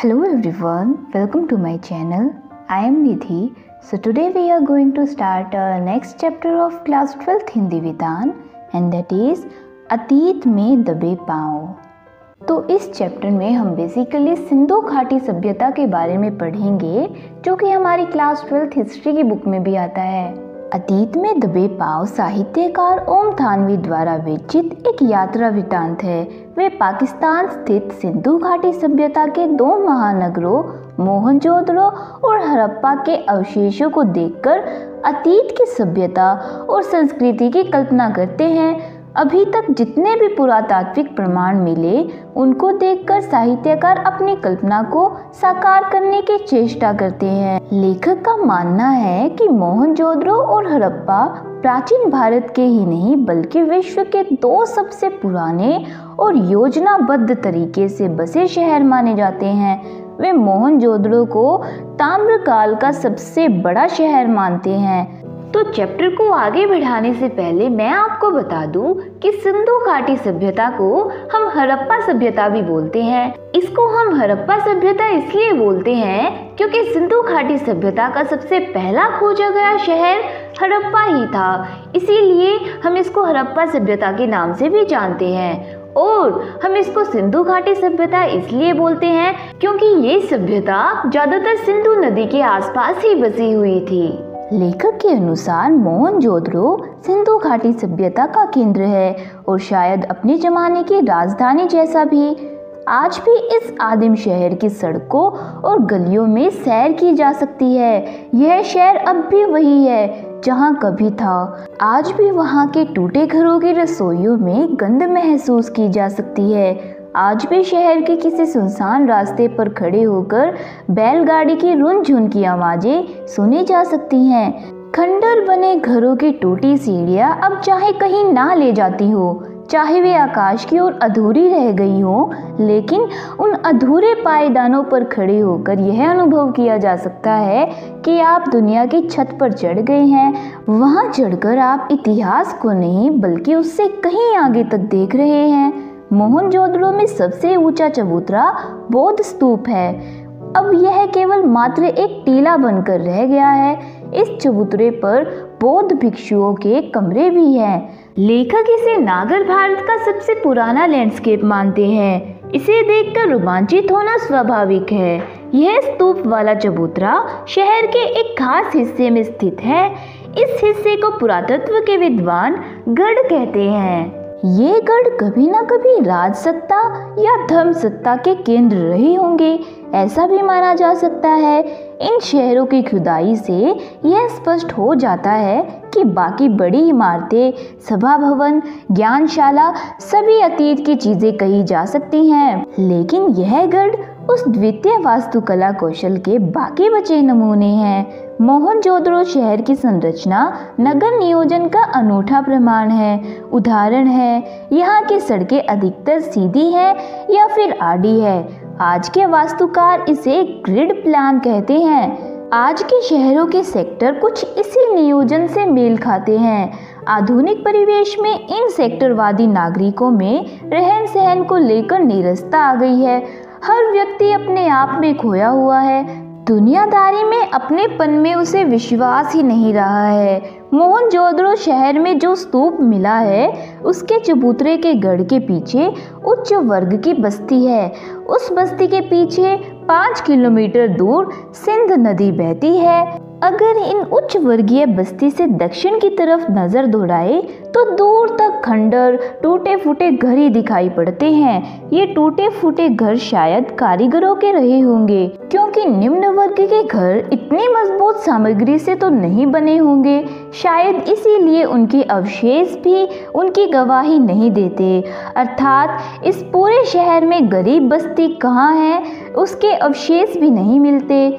Hello everyone, welcome to my channel. I am Nidhi. So today we are going to start our next chapter of class 12th Hindi Vidhan and that is अतीत में दबे पांव। तो इस chapter में हम basically Sindhu घाटी सभ्यता के बारे में पढ़ेंगे जो कि हमारी क्लास 12th हिस्ट्री की बुक में भी आता है। अतीत में दबे पांव साहित्यकार ओम थानवी द्वारा विरचित एक यात्रा वृत्तांत है। वे पाकिस्तान स्थित सिंधु घाटी सभ्यता के दो महानगरों मोहनजोदड़ो और हड़प्पा के अवशेषों को देखकर अतीत की सभ्यता और संस्कृति की कल्पना करते हैं। अभी तक जितने भी पुरातात्विक प्रमाण मिले उनको देखकर साहित्यकार अपनी कल्पना को साकार करने की चेष्टा करते हैं। लेखक का मानना है कि मोहनजोदड़ो और हड़प्पा प्राचीन भारत के ही नहीं बल्कि विश्व के दो सबसे पुराने और योजनाबद्ध तरीके से बसे शहर माने जाते हैं। वे मोहनजोदड़ो को ताम्रकाल का सबसे बड़ा शहर मानते हैं। तो चैप्टर को आगे बढ़ाने से पहले मैं आपको बता दूं कि सिंधु घाटी सभ्यता को हम हड़प्पा सभ्यता भी बोलते हैं। इसको हम हड़प्पा सभ्यता इसलिए बोलते हैं क्योंकि सिंधु घाटी सभ्यता का सबसे पहला खोजा गया शहर हड़प्पा ही था, इसीलिए हम इसको हड़प्पा सभ्यता के नाम से भी जानते हैं। और हम इसको सिंधु घाटी सभ्यता इसलिए बोलते हैं क्योंकि ये सभ्यता ज्यादातर सिंधु नदी के आसपास ही बसी हुई थी। लेखक के अनुसार मोहनजोदड़ो सिंधु घाटी सभ्यता का केंद्र है और शायद अपने जमाने की राजधानी जैसा भी। आज भी इस आदिम शहर की सड़कों और गलियों में सैर की जा सकती है। यह शहर अब भी वही है जहां कभी था। आज भी वहां के टूटे घरों की रसोइयों में गंध महसूस की जा सकती है। आज भी शहर के किसी सुनसान रास्ते पर खड़े होकर बैलगाड़ी की रुनझुन की आवाजें सुनी जा सकती हैं। खंडर बने घरों की टूटी सीढ़ियां अब चाहे कहीं ना ले जाती हो, चाहे वे आकाश की ओर अधूरी रह गई हो, लेकिन उन अधूरे पायदानों पर खड़े होकर यह अनुभव किया जा सकता है कि आप दुनिया की छत पर चढ़ गए हैं। वहां चढ़कर आप इतिहास को नहीं बल्कि उससे कहीं आगे तक देख रहे हैं। मोहनजोदड़ो में सबसे ऊंचा चबूतरा बौद्ध स्तूप है। अब यह केवल मात्र एक टीला बनकर रह गया है। इस चबूतरे पर बौद्ध भिक्षुओं के कमरे भी हैं। लेखक इसे नागर भारत का सबसे पुराना लैंडस्केप मानते हैं। इसे देखकर रोमांचित होना स्वाभाविक है। यह स्तूप वाला चबूतरा शहर के एक खास हिस्से में स्थित है। इस हिस्से को पुरातत्व के विद्वान गढ़ कहते हैं। ये गढ़ कभी न कभी राजसत्ता या धर्म सत्ता के केंद्र रहे होंगे, ऐसा भी माना जा सकता है। इन शहरों की खुदाई से यह स्पष्ट हो जाता है कि बाकी बड़ी इमारतें, सभा भवन, ज्ञानशाला सभी अतीत की चीजें कही जा सकती हैं, लेकिन यह गढ़ उस द्वितीय वास्तुकला कौशल के बाकी बचे नमूने हैं। मोहनजोदड़ो शहर की संरचना नगर नियोजन का अनूठा प्रमाण है। उदाहरण है, यहाँ की सड़कें अधिकतर सीधी हैं या फिर आड़ी है। आज के वास्तुकार इसे ग्रिड प्लान कहते हैं। आज के शहरों के सेक्टर कुछ इसी नियोजन से मेल खाते हैं। आधुनिक परिवेश में इन सेक्टरवादी नागरिकों में रहन सहन को लेकर नीरसता आ गई है। हर व्यक्ति अपने आप में खोया हुआ है। दुनियादारी में अपनेपन में उसे विश्वास ही नहीं रहा है। मोहनजोदड़ो शहर में जो स्तूप मिला है उसके चबूतरे के गढ़ के पीछे उच्च वर्ग की बस्ती है। उस बस्ती के पीछे 5 किलोमीटर दूर सिंध नदी बहती है। अगर इन उच्च वर्गीय बस्ती से दक्षिण की तरफ नजर दौड़ाए तो दूर तक खंडर, टूटे फूटे घर ही दिखाई पड़ते हैं। ये टूटे फूटे घर शायद कारीगरों के रहे होंगे, क्योंकि निम्न वर्ग के घर इतनी मजबूत सामग्री से तो नहीं बने होंगे। शायद इसीलिए उनके अवशेष भी उनकी गवाही नहीं देते। अर्थात इस पूरे शहर में गरीब बस्ती कहाँ है उसके अवशेष भी नहीं मिलते।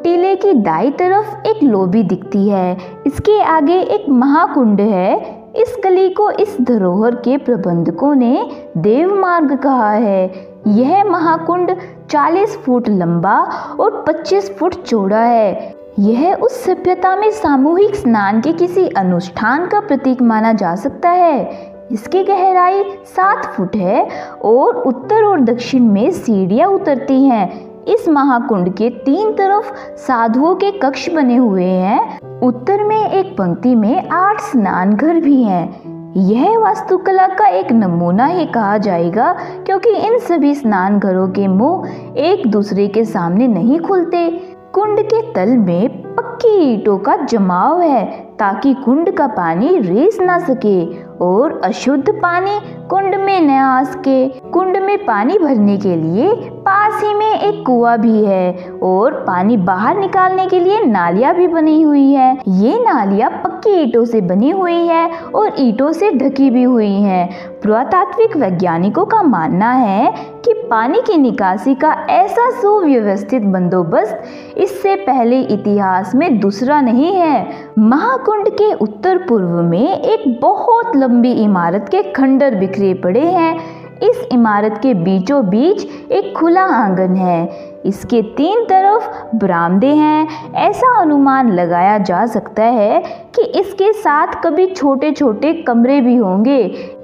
टीले की दाईं तरफ एक लोबी दिखती है। इसके आगे एक महाकुंड है। इस गली को इस धरोहर के प्रबंधकों ने देव मार्ग कहा है। यह महाकुंड 40 फुट लंबा और 25 फुट चौड़ा है। यह उस सभ्यता में सामूहिक स्नान के किसी अनुष्ठान का प्रतीक माना जा सकता है। इसकी गहराई 7 फुट है और उत्तर और दक्षिण में सीढ़ियां उतरती हैं। इस महाकुंड के 3 तरफ साधुओं के कक्ष बने हुए हैं। उत्तर में एक पंक्ति में 8 स्नान घर भी हैं। यह वास्तुकला का एक नमूना ही कहा जाएगा, क्योंकि इन सभी स्नान घरों के मुंह एक दूसरे के सामने नहीं खुलते। कुंड के तल में पक्की ईंटों का जमाव है ताकि कुंड का पानी रिस ना सके और अशुद्ध पानी कुंड में न आ सके। कुंड में पानी भरने के लिए पास ही में एक कुआं भी है और पानी बाहर निकालने के लिए नालियां भी बनी हुई है। ये नालियां पक्की ईंटों से बनी हुई है और ईंटों से ढकी भी हुई हैं। पुरातात्विक वैज्ञानिकों का मानना है कि पानी की निकासी का ऐसा सुव्यवस्थित बंदोबस्त इससे पहले इतिहास में दूसरा नहीं है। महाकुंड के उत्तर पूर्व में एक बहुत लंबी इमारत के खंडर बिखरे पड़े हैं। इस इमारत के बीचों बीच एक खुला आंगन है। इसके 3 तरफ बरामदे हैं। ऐसा अनुमान लगाया जा सकता है कि इसके साथ कभी छोटे छोटे कमरे भी होंगे।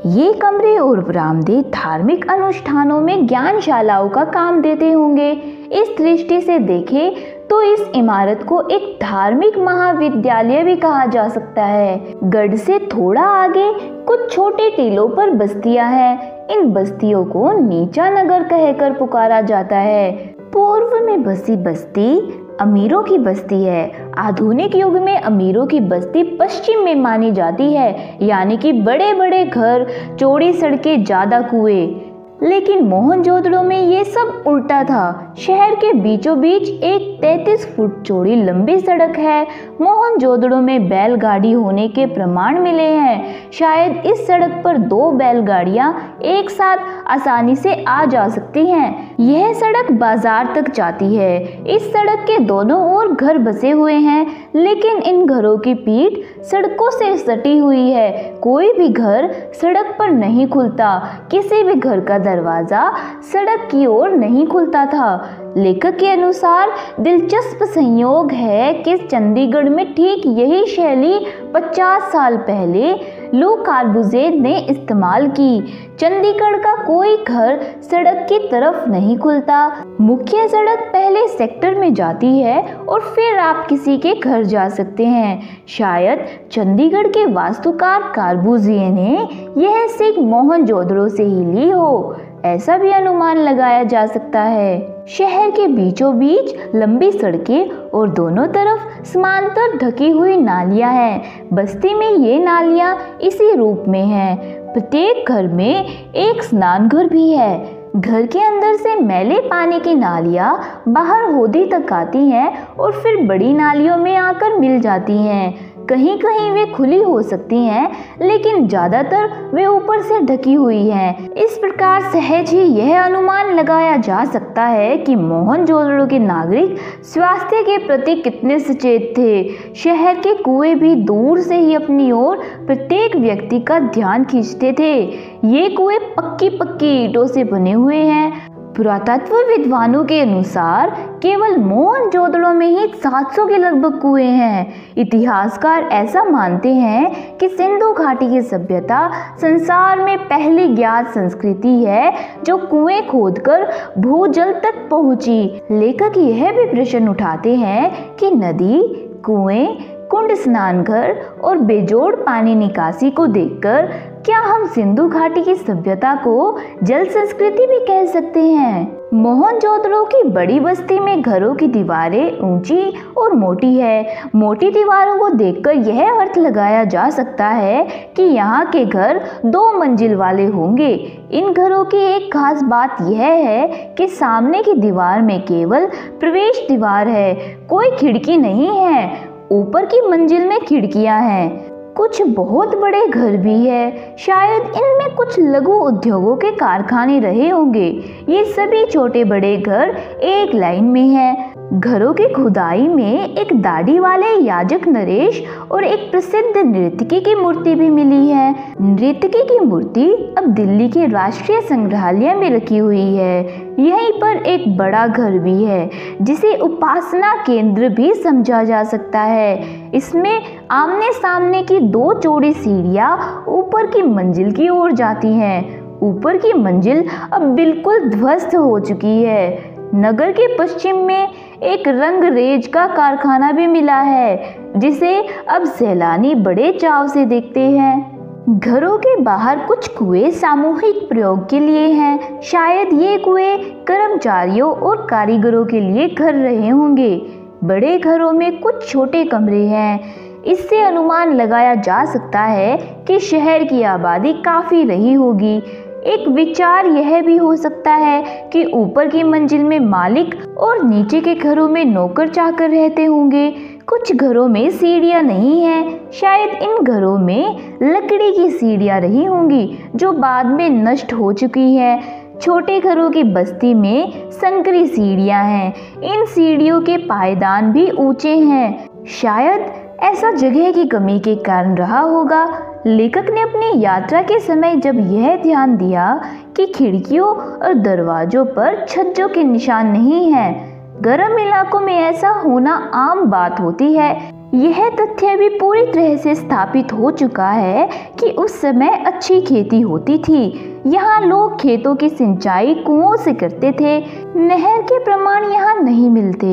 ये कमरे और बरामदे धार्मिक अनुष्ठानों में ज्ञानशालाओं का काम देते होंगे। इस दृष्टि से देखें तो इस इमारत को एक धार्मिक महाविद्यालय भी कहा जा सकता है। गढ़ से थोड़ा आगे कुछ छोटे टीलों पर बस्तियां हैं। इन बस्तियों को नीचा नगर कहकर पुकारा जाता है। पूर्व में बसी बस्ती अमीरों की बस्ती है। आधुनिक युग में अमीरों की बस्ती पश्चिम में मानी जाती है, यानी कि बड़े बड़े घर, चौड़ी सड़कें, ज्यादा कुएं। लेकिन मोहनजोदड़ो में ये सब उल्टा था। शहर के बीचों बीच एक 33 फुट चौड़ी लंबी सड़क है। मोहनजोदड़ो में बैलगाड़ी होने के प्रमाण मिले हैं। शायद इस सड़क पर 2 बैलगाड़ियां एक साथ आसानी से आ जा सकती हैं। यह सड़क बाजार तक जाती है। इस सड़क के दोनों ओर घर बसे हुए हैं, लेकिन इन घरों की पीठ सड़कों से सटी हुई है। कोई भी घर सड़क पर नहीं खुलता। किसी भी घर का दरवाजा सड़क की ओर नहीं खुलता था। लेखक के अनुसार दिलचस्प संयोग है कि चंडीगढ़ में ठीक यही शैली 50 साल पहले लू कॉर्बुज़िएर ने इस्तेमाल की। चंडीगढ़ का कोई घर सड़क की तरफ नहीं खुलता। मुख्य सड़क पहले सेक्टर में जाती है और फिर आप किसी के घर जा सकते हैं। शायद चंडीगढ़ के वास्तुकार कॉर्बुज़िएर ने यह सीख मोहनजोदड़ो से ही ली हो, ऐसा भी अनुमान लगाया जा सकता है। शहर के बीचों बीच लंबी सड़कें और दोनों तरफ समांतर ढकी हुई नालियां हैं। बस्ती में ये नालियां इसी रूप में हैं। प्रत्येक घर में एक स्नान घर भी है। घर के अंदर से मैले पानी की नालियां बाहर होदी तक आती हैं और फिर बड़ी नालियों में आकर मिल जाती हैं। कहीं कहीं वे खुली हो सकती हैं, लेकिन ज्यादातर वे ऊपर से ढकी हुई हैं। इस प्रकार सहज ही यह अनुमान लगाया जा सकता है कि मोहनजोदड़ो के नागरिक स्वास्थ्य के प्रति कितने सचेत थे। शहर के कुएं भी दूर से ही अपनी ओर प्रत्येक व्यक्ति का ध्यान खींचते थे। ये कुएं पक्की ईंटों से बने हुए हैं। पुरातत्व विद्वानों के अनुसार केवल मोहनजोदड़ो में ही 700 के लगभग कुएं हैं। इतिहासकार ऐसा मानते हैं कि सिंधु घाटी की सभ्यता संसार में पहली ज्ञात संस्कृति है जो कुएं खोदकर भूजल तक पहुंची। लेखक यह भी प्रश्न उठाते हैं कि नदी, कुएं, कुंड, स्नानघर और बेजोड़ पानी निकासी को देखकर क्या हम सिंधु घाटी की सभ्यता को जल संस्कृति भी कह सकते हैं? मोहनजोदड़ो की बड़ी बस्ती में घरों की दीवारें ऊंची और मोटी है। मोटी दीवारों को देखकर यह अर्थ लगाया जा सकता है कि यहाँ के घर 2 मंजिल वाले होंगे। इन घरों की एक खास बात यह है कि सामने की दीवार में केवल प्रवेश दीवार है, कोई खिड़की नहीं है। ऊपर की मंजिल में खिड़कियां हैं। कुछ बहुत बड़े घर भी है। शायद इनमें कुछ लघु उद्योगों के कारखाने रहे होंगे। ये सभी छोटे बड़े घर एक लाइन में हैं। घरों की खुदाई में एक दाढ़ी वाले याजक नरेश और एक प्रसिद्ध नर्तकी की मूर्ति भी मिली है। नर्तकी की मूर्ति अब दिल्ली के राष्ट्रीय संग्रहालय में रखी हुई है। यहीं पर एक बड़ा घर भी है जिसे उपासना केंद्र भी समझा जा सकता है। इसमें आमने सामने की 2 चौड़ी सीढ़ियां ऊपर की मंजिल की ओर जाती हैं। ऊपर की मंजिल अब बिल्कुल ध्वस्त हो चुकी है। नगर के पश्चिम में एक रंगरेज का कारखाना भी मिला है, जिसे अब सैलानी बड़े चाव से देखते हैं। घरों के बाहर कुछ कुएं सामूहिक प्रयोग के लिए हैं। शायद ये कुएं कर्मचारियों और कारीगरों के लिए घर रहे होंगे। बड़े घरों में कुछ छोटे कमरे हैं। इससे अनुमान लगाया जा सकता है कि शहर की आबादी काफी रही होगी। एक विचार यह भी हो सकता है कि ऊपर की मंजिल में मालिक और नीचे के घरों में नौकर चाकर रहते होंगे। कुछ घरों में सीढ़ियां नहीं हैं। शायद इन घरों में लकड़ी की सीढ़ियां रही होंगी जो बाद में नष्ट हो चुकी हैं। छोटे घरों की बस्ती में संकरी सीढ़ियां हैं। इन सीढ़ियों के पायदान भी ऊंचे हैं। शायद ऐसा जगह की कमी के कारण रहा होगा। लेखक ने अपनी यात्रा के समय जब यह ध्यान दिया कि खिड़कियों और दरवाजों पर छज्जों के निशान नहीं हैं। गर्म इलाकों में ऐसा होना आम बात होती है। यह तथ्य भी पूरी तरह से स्थापित हो चुका है कि उस समय अच्छी खेती होती थी। यहाँ लोग खेतों की सिंचाई कुओं से करते थे। नहर के प्रमाण यहाँ नहीं मिलते।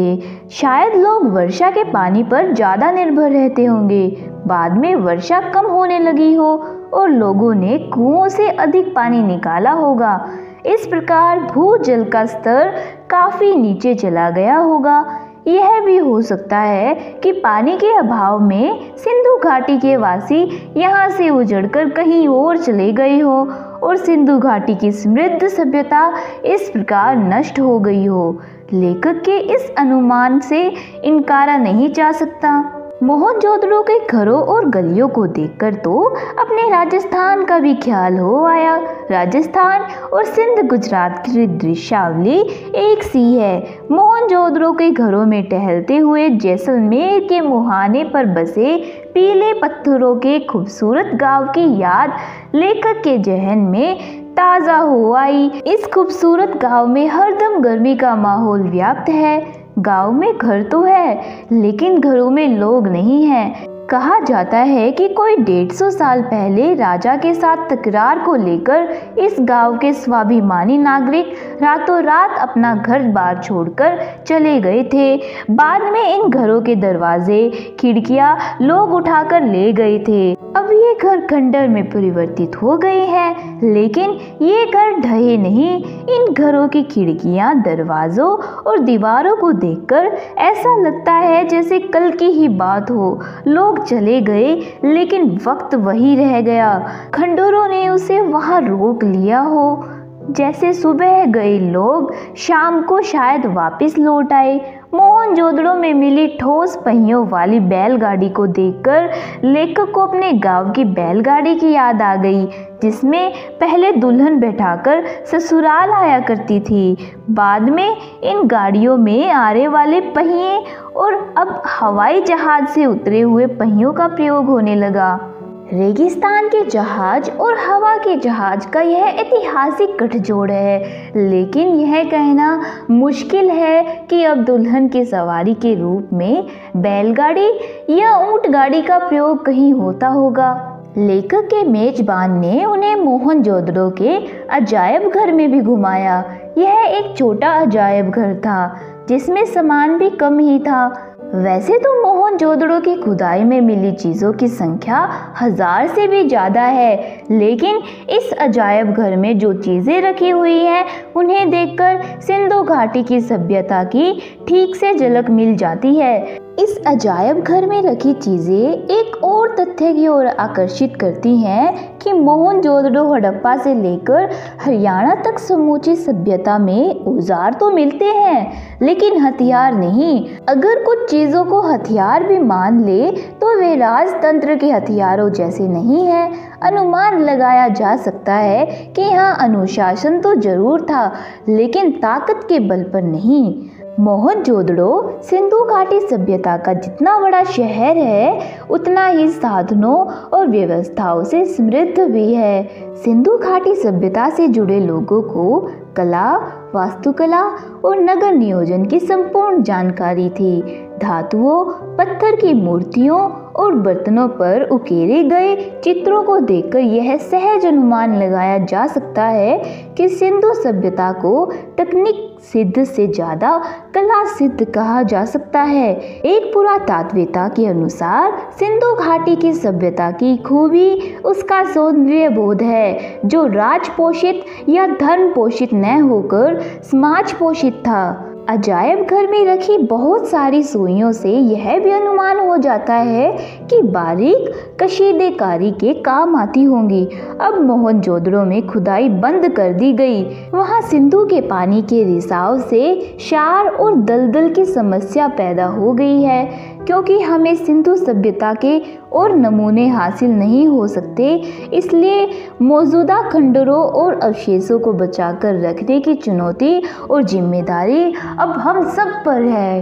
शायद लोग वर्षा के पानी पर ज्यादा निर्भर रहते होंगे। बाद में वर्षा कम होने लगी हो और लोगों ने कुओं से अधिक पानी निकाला होगा। इस प्रकार भूजल का स्तर काफी नीचे चला गया होगा। यह भी हो सकता है कि पानी के अभाव में सिंधु घाटी के वासी यहाँ से उजड़कर कहीं और चले गए हो और सिंधु घाटी की समृद्ध सभ्यता इस प्रकार नष्ट हो गई हो। लेखक के इस अनुमान से इनकारा नहीं जा सकता। मोहनजोदड़ो के घरों और गलियों को देखकर तो अपने राजस्थान का भी ख्याल हो आया। राजस्थान और सिंध गुजरात की दृश्यावली एक सी है। मोहनजोदड़ो के घरों में टहलते हुए जैसलमेर के मुहाने पर बसे पीले पत्थरों के खूबसूरत गांव की याद लेखक के जहन में ताज़ा हो आई। इस खूबसूरत गांव में हरदम गर्मी का माहौल व्याप्त है। गांव में घर तो है, लेकिन घरों में लोग नहीं हैं। कहा जाता है कि कोई 150 साल पहले राजा के साथ तकरार को लेकर इस गांव के स्वाभिमानी नागरिक रातों रात अपना घर बार छोड़कर चले गए थे। बाद में इन घरों के दरवाजे, खिड़कियां लोग उठाकर ले गए थे। अब ये घर खंडर में परिवर्तित हो गए हैं, लेकिन ये घर ढहे नहीं। इन घरों की खिड़कियां, दरवाजों और दीवारों को देखकर ऐसा लगता है जैसे कल की ही बात हो। लोग चले गए, लेकिन वक्त वही रह गया। खंडरों ने उसे वहां रोक लिया हो। जैसे सुबह गए लोग शाम को शायद वापस लौट आए। मोहनजोदड़ो में मिली ठोस पहियों वाली बैलगाड़ी को देखकर लेखक को अपने गांव की बैलगाड़ी की याद आ गई, जिसमें पहले दुल्हन बैठाकर ससुराल आया करती थी। बाद में इन गाड़ियों में आरे वाले पहिए और अब हवाई जहाज से उतरे हुए पहियों का प्रयोग होने लगा। रेगिस्तान के जहाज और हवा के जहाज का यह ऐतिहासिक गठजोड़ है, लेकिन यह कहना मुश्किल है कि अब दुल्हन की सवारी के रूप में बैलगाड़ी या ऊंट गाड़ी का प्रयोग कहीं होता होगा। लेखक के मेजबान ने उन्हें मोहनजोदड़ो के अजायब घर में भी घुमाया। यह एक छोटा अजायब घर था, जिसमें सामान भी कम ही था। वैसे तो मोहनजोदड़ो की खुदाई में मिली चीज़ों की संख्या 1000 से भी ज़्यादा है, लेकिन इस अजायब घर में जो चीज़ें रखी हुई हैं उन्हें देखकर सिंधु घाटी की सभ्यता की ठीक से झलक मिल जाती है। इस अजायब घर में रखी चीज़ें एक और तथ्य की ओर आकर्षित करती हैं कि मोहनजोदड़ो हड़प्पा से लेकर हरियाणा तक समूची सभ्यता में औजार तो मिलते हैं, लेकिन हथियार नहीं। अगर कुछ चीज़ों को हथियार भी मान ले तो वे राजतंत्र के हथियारों जैसे नहीं है। अनुमान लगाया जा सकता है कि यहाँ अनुशासन तो जरूर था, लेकिन ताकत के बल पर नहीं। मोहनजोदड़ो सिंधु घाटी सभ्यता का जितना बड़ा शहर है, उतना ही साधनों और व्यवस्थाओं से समृद्ध भी है। सिंधु घाटी सभ्यता से जुड़े लोगों को कला, वास्तुकला और नगर नियोजन की संपूर्ण जानकारी थी। धातुओं, पत्थर की मूर्तियों और बर्तनों पर उकेरे गए चित्रों को देखकर यह सहज अनुमान लगाया जा सकता है कि सिंधु सभ्यता को तकनीक सिद्ध से ज्यादा कला सिद्ध कहा जा सकता है। एक पुरातात्विता के अनुसार सिंधु घाटी की सभ्यता की खूबी उसका सौंदर्य बोध है, जो राज पोषित या धन पोषित न होकर समाज पोषित था। अजायब घर में रखी बहुत सारी सुइयों से यह भी अनुमान हो जाता है कि बारीक कशीदेकारी के काम आती होंगी। अब मोहनजोदड़ो में खुदाई बंद कर दी गई। वहां सिंधु के पानी के रिसाव से क्षार और दलदल की समस्या पैदा हो गई है। क्योंकि हमें सिंधु सभ्यता के और नमूने हासिल नहीं हो सकते, इसलिए मौजूदा खंडरों और अवशेषों को बचाकर रखने की चुनौती और जिम्मेदारी अब हम सब पर है।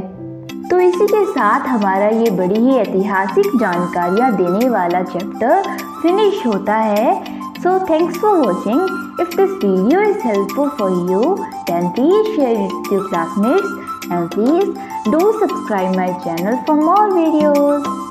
तो इसी के साथ हमारा ये बड़ी ही ऐतिहासिक जानकारियाँ देने वाला चैप्टर फिनिश होता है। So thanks for watching. If this video is helpful for you, then please share it with your classmates and please do subscribe my channel for more videos.